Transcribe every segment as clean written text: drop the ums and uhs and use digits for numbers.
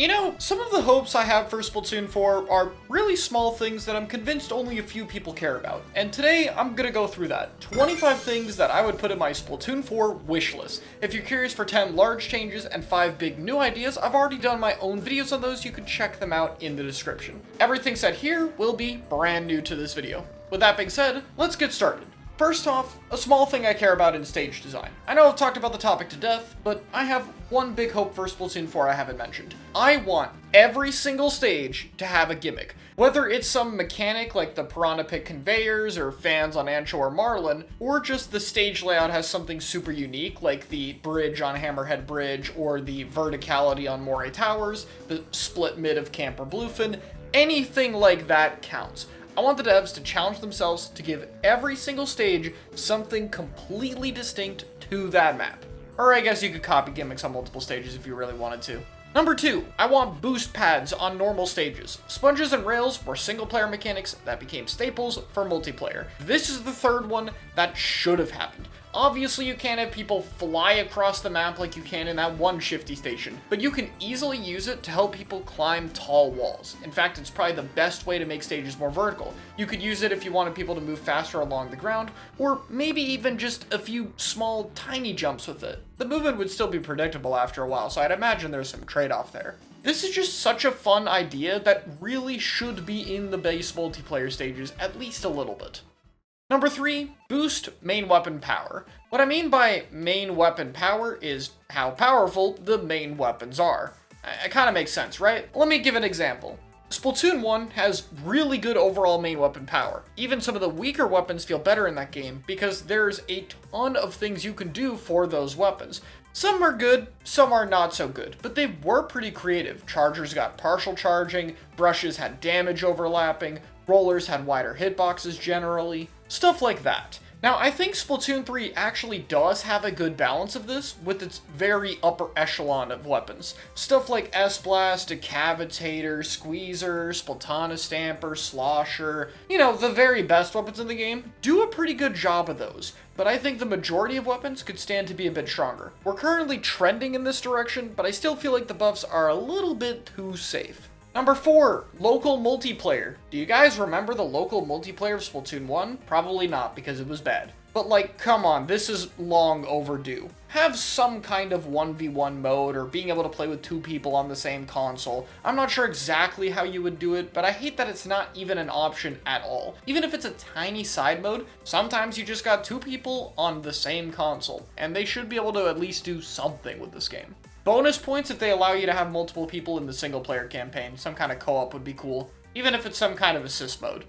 You know, some of the hopes I have for Splatoon 4 are really small things that I'm convinced only a few people care about. And today, I'm gonna go through that. 25 things that I would put in my Splatoon 4 wish list. If you're curious for 10 large changes and 5 big new ideas, I've already done my own videos on those, you can check them out in the description. Everything said here will be brand new to this video. With that being said, let's get started. First off, a small thing I care about in stage design. I know I've talked about the topic to death, but I have one big hope for Splatoon 4 I haven't mentioned. I want every single stage to have a gimmick. Whether it's some mechanic like the Piranha pit conveyors or fans on Ancho or Marlin, or just the stage layout has something super unique like the bridge on Hammerhead Bridge or the verticality on Moray Towers, the split mid of Camper Bluefin, anything like that counts. I want the devs to challenge themselves to give every single stage something completely distinct to that map. Or I guess you could copy gimmicks on multiple stages if you really wanted to. Number 2, I want boost pads on normal stages. Sponges and rails were single player mechanics that became staples for multiplayer. This is the third one that should have happened. Obviously you can't have people fly across the map like you can in that one shifty station, but you can easily use it to help people climb tall walls. In fact, it's probably the best way to make stages more vertical. You could use it if you wanted people to move faster along the ground, or maybe even just a few small, tiny jumps with it. The movement would still be predictable after a while, so I'd imagine there's some trade-off there. This is just such a fun idea that really should be in the base multiplayer stages at least a little bit. Number 3, boost main weapon power. What I mean by main weapon power is how powerful the main weapons are. It kind of makes sense, right? Let me give an example. Splatoon 1 has really good overall main weapon power. Even some of the weaker weapons feel better in that game because there's a ton of things you can do for those weapons. Some are good, some are not so good, but they were pretty creative. Chargers got partial charging, brushes had damage overlapping, rollers had wider hitboxes generally, stuff like that. Now, I think Splatoon 3 actually does have a good balance of this with its very upper echelon of weapons. Stuff like S-Blast, Decavitator, Squeezer, Splatana Stamper, Slosher, you know, the very best weapons in the game, do a pretty good job of those. But I think the majority of weapons could stand to be a bit stronger. We're currently trending in this direction, but I still feel like the buffs are a little bit too safe. Number 4, local multiplayer. Do you guys remember the local multiplayer of Splatoon 1? Probably not, because it was bad. But like, come on, this is long overdue. Have some kind of 1v1 mode, or being able to play with 2 people on the same console. I'm not sure exactly how you would do it, but I hate that it's not even an option at all. Even if it's a tiny side mode, sometimes you just got 2 people on the same console, and they should be able to at least do something with this game. Bonus points if they allow you to have multiple people in the single player campaign. Some kind of co-op would be cool, even if it's some kind of assist mode.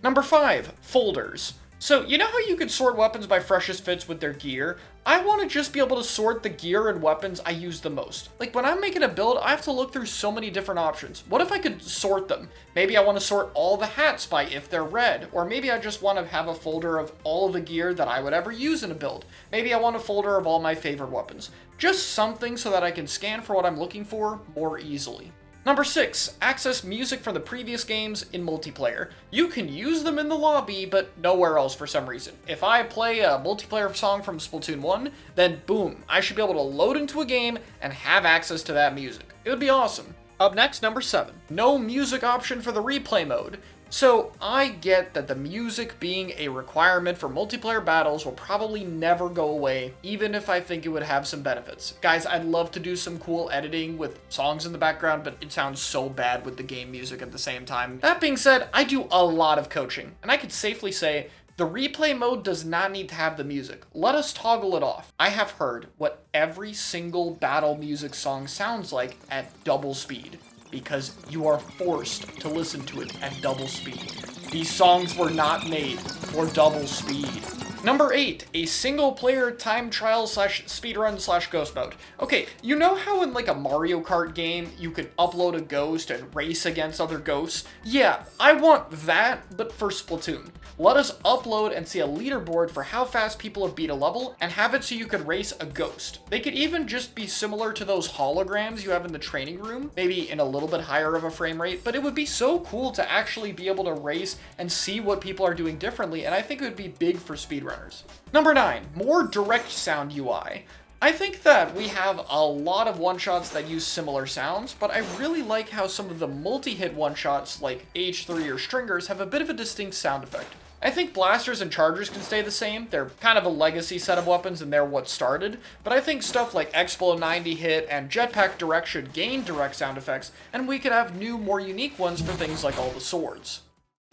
Number 5, folders. So, you know how you could sort weapons by freshest fits with their gear? I want to just be able to sort the gear and weapons I use the most. Like, when I'm making a build, I have to look through so many different options. What if I could sort them? Maybe I want to sort all the hats by if they're red, or maybe I just want to have a folder of all of the gear that I would ever use in a build. Maybe I want a folder of all my favorite weapons. Just something so that I can scan for what I'm looking for more easily. Number 6, access music from the previous games in multiplayer. You can use them in the lobby, but nowhere else for some reason. If I play a multiplayer song from Splatoon 1, then boom, I should be able to load into a game and have access to that music. It would be awesome. Up next, number 7, no music option for the replay mode. So, I get that the music being a requirement for multiplayer battles will probably never go away, even if I think it would have some benefits. Guys, I'd love to do some cool editing with songs in the background, but it sounds so bad with the game music at the same time. That being said, I do a lot of coaching, and I could safely say the replay mode does not need to have the music. Let us toggle it off. I have heard what every single battle music song sounds like at double speed, because you are forced to listen to it at double speed. These songs were not made for double speed. Number 8, a single player time trial / speedrun / ghost mode. Okay, you know how in like a Mario Kart game, you could upload a ghost and race against other ghosts? Yeah, I want that, but for Splatoon. Let us upload and see a leaderboard for how fast people have beat a level, and have it so you could race a ghost. They could even just be similar to those holograms you have in the training room, maybe in a little bit higher of a frame rate, but it would be so cool to actually be able to race and see what people are doing differently, and I think it would be big for speedrunners. Number 9, more direct sound UI. I think that we have a lot of one-shots that use similar sounds, but I really like how some of the multi-hit one-shots like H3 or Stringers have a bit of a distinct sound effect. I think blasters and chargers can stay the same. They're kind of a legacy set of weapons and they're what started, but I think stuff like Explo 90 hit and Jetpack direct should gain direct sound effects, and we could have new, more unique ones for things like all the swords.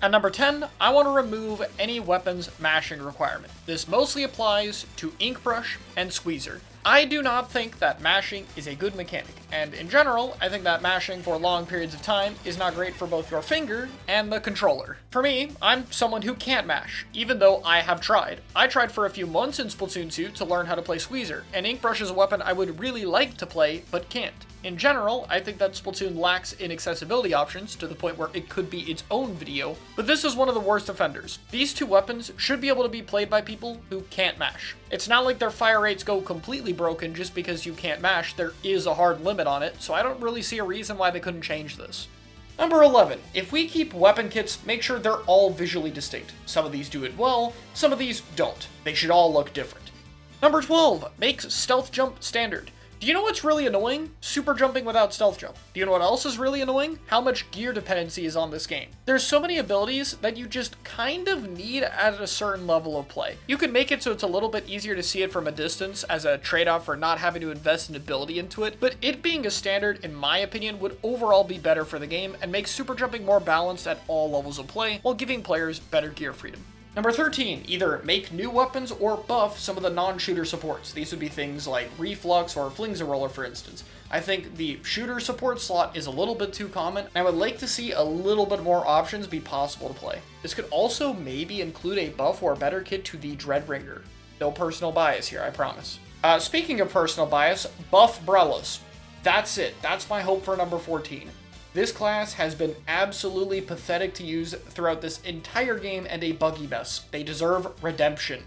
At number 10, I want to remove any weapons mashing requirement. This mostly applies to Ink Brush and Squeezer. I do not think that mashing is a good mechanic, and in general, I think that mashing for long periods of time is not great for both your finger and the controller. For me, I'm someone who can't mash, even though I have tried. I tried for a few months in Splatoon 2 to learn how to play Squeezer, and Ink Brush is a weapon I would really like to play, but can't. In general, I think that Splatoon lacks in accessibility options to the point where it could be its own video, but this is one of the worst offenders. These two weapons should be able to be played by people who can't mash. It's not like their fire rates go completely broken just because you can't mash. There is a hard limit on it, so I don't really see a reason why they couldn't change this. Number 11, if we keep weapon kits, make sure they're all visually distinct. Some of these do it well, some of these don't. They should all look different. Number 12, makes stealth jump standard. Do you know what's really annoying? Super jumping without stealth jump. Do you know what else is really annoying? How much gear dependency is on this game. There's so many abilities that you just kind of need at a certain level of play. You can make it so it's a little bit easier to see it from a distance as a trade-off for not having to invest an ability into it, but it being a standard, in my opinion, would overall be better for the game and make super jumping more balanced at all levels of play while giving players better gear freedom. Number 13, either make new weapons or buff some of the non-shooter supports. These would be things like Reflux or Flings-a-Roller, for instance. I think the shooter support slot is a little bit too common, and I would like to see a little bit more options be possible to play. This could also maybe include a buff or better kit to the Dreadringer. No personal bias here, I promise. Speaking of personal bias, buff Brellas. That's it. That's my hope for number 14. This class has been absolutely pathetic to use throughout this entire game and a buggy mess. They deserve redemption.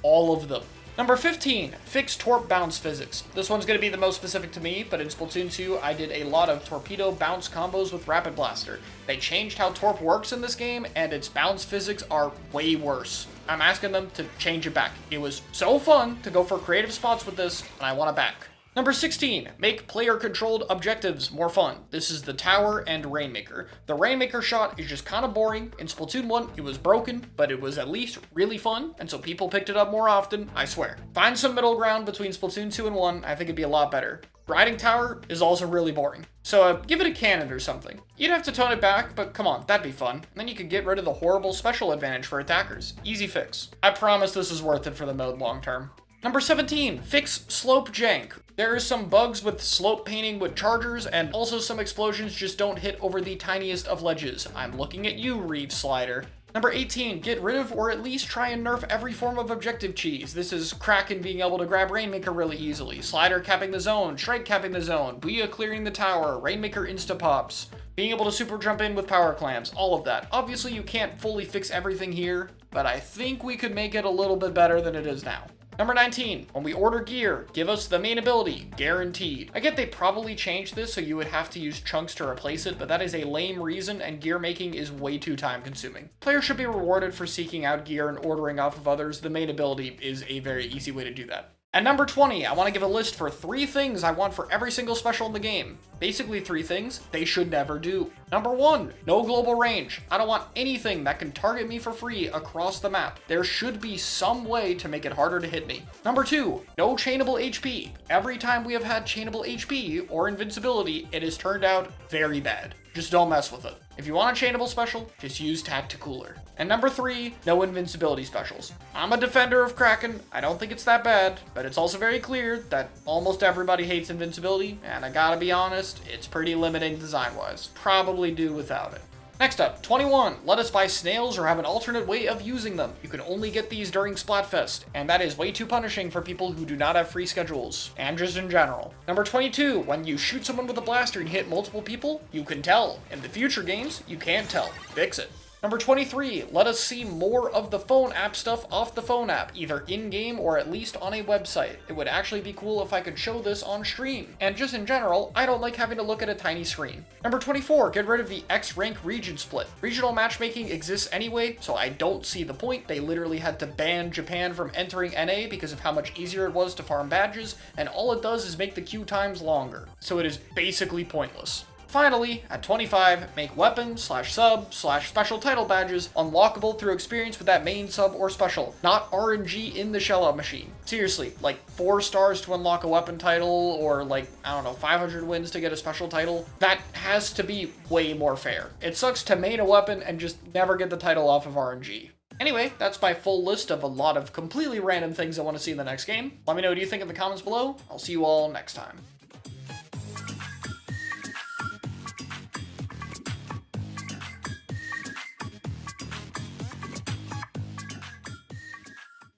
All of them. Number 15, fix Torp bounce physics. This one's going to be the most specific to me, but in Splatoon 2, I did a lot of torpedo bounce combos with Rapid Blaster. They changed how Torp works in this game, and its bounce physics are way worse. I'm asking them to change it back. It was so fun to go for creative spots with this, and I want it back. Number 16, make player-controlled objectives more fun. This is the Tower and Rainmaker. The Rainmaker shot is just kind of boring. In Splatoon 1, it was broken, but it was at least really fun, and so people picked it up more often, I swear. Find some middle ground between Splatoon 2 and 1, I think it'd be a lot better. Riding Tower is also really boring, so give it a cannon or something. You'd have to tone it back, but come on, that'd be fun. And then you could get rid of the horrible special advantage for attackers. Easy fix. I promise this is worth it for the mode long term. Number 17, fix slope jank. There is some bugs with slope painting with chargers, and also some explosions just don't hit over the tiniest of ledges. I'm looking at you, Reeve Slider. Number 18, get rid of or at least try and nerf every form of objective cheese. This is Kraken being able to grab Rainmaker really easily, Slider capping the zone, Shrike capping the zone, Booyah clearing the tower, Rainmaker insta-pops, being able to super jump in with power clams, all of that. Obviously you can't fully fix everything here, but I think we could make it a little bit better than it is now. Number 19, when we order gear, give us the main ability, guaranteed. I get they probably changed this so you would have to use chunks to replace it, but that is a lame reason and gear making is way too time consuming. Players should be rewarded for seeking out gear and ordering off of others. The main ability is a very easy way to do that. At number 20, I want to give a list for 3 things I want for every single special in the game. Basically 3 things they should never do. Number 1, no global range. I don't want anything that can target me for free across the map. There should be some way to make it harder to hit me. Number 2, no chainable HP. Every time we have had chainable HP or invincibility, it has turned out very bad. Just don't mess with it. If you want a chainable special, just use Tacticooler. And number 3, no invincibility specials. I'm a defender of Kraken. I don't think it's that bad, but it's also very clear that almost everybody hates invincibility, and I gotta be honest, it's pretty limiting design-wise. Probably do without it. Next up, 21, let us buy snails or have an alternate way of using them. You can only get these during Splatfest, and that is way too punishing for people who do not have free schedules, and just in general. Number 22, when you shoot someone with a blaster and hit multiple people, you can tell. In the future games, you can't tell. Fix it. Number 23, let us see more of the phone app stuff off the phone app, either in-game or at least on a website. It would actually be cool if I could show this on stream. And just in general, I don't like having to look at a tiny screen. Number 24, get rid of the X-rank region split. Regional matchmaking exists anyway, so I don't see the point. They literally had to ban Japan from entering NA because of how much easier it was to farm badges, and all it does is make the queue times longer. So it is basically pointless. Finally, at 25, make weapon/sub/special title badges unlockable through experience with that main sub or special, not RNG in the shell-out machine. Seriously, like 4 stars to unlock a weapon title, or like, I don't know, 500 wins to get a special title. That has to be way more fair. It sucks to main a weapon and just never get the title off of RNG. Anyway, that's my full list of a lot of completely random things I want to see in the next game. Let me know what you think in the comments below. I'll see you all next time.